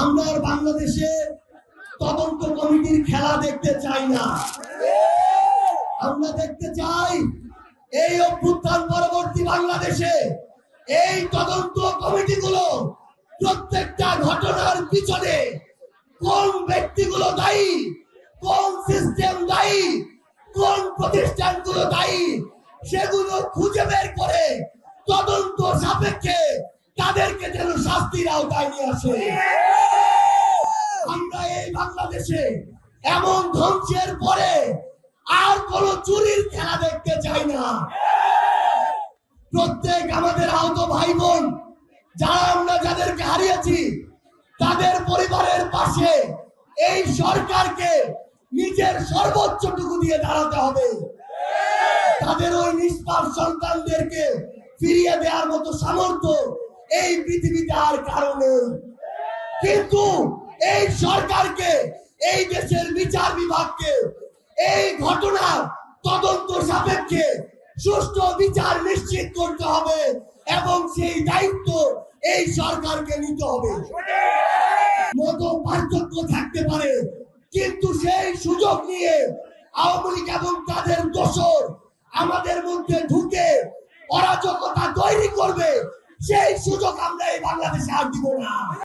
আমরা আর বাংলাদেশে তদন্ত কমিটির খেলা দেখতে চাই না। আমরা দেখতে চাই এই অভ্যুত্থান পরবর্তী বাংলাদেশে এই তদন্ত কমিটিগুলো প্রত্যেকটা ঘটনার পিছনে কোন ব্যক্তিগুলো দায়ী, কোন সিস্টেম দায়ী, কোন প্রতিষ্ঠানগুলো দায়ী, সেগুলো খুঁজে বের করে তদন্ত সাপেক্ষে তাদেরকে যেন শাস্তির আওতায় নিয়ে আসে। আমরা এই বাংলাদেশে এমন ধ্বংসের পরে আর কোন চুরির খেলা দেখতে চাই না। প্রত্যেক আমাদের আহত ভাই বোন যারা আমরা যাদেরকে হারিয়েছি তাদের পরিবারের পাশে এই সরকারকে নিজের সর্বোচ্চটুকু দিয়ে দাঁড়াতে হবে। তাদের ওই নিষ্পাপ সন্তানদেরকে ফিরিয়ে দেওয়ার মতো সামর্থ্য এই পৃথিবীতে আর কারো নেই। কিন্তু এই সরকারকে, এই দেশের বিচার বিভাগকে এই ঘটনা তদন্ত সাপেক্ষে সুষ্ঠু বিচার নিশ্চিত করতে হবে এবং সেই দায়িত্ব এই সরকারকে নিতে হবে। মত পার্থক্য থাকতে পারে, কিন্তু সেই সুযোগ নিয়ে আওয়ামী লীগ এবং তাদের দোসর আমাদের মধ্যে ঢুকে অরাজকতা তৈরি করবে, সেই সুযোগ আমরা এই বাংলাদেশে আর দিব না।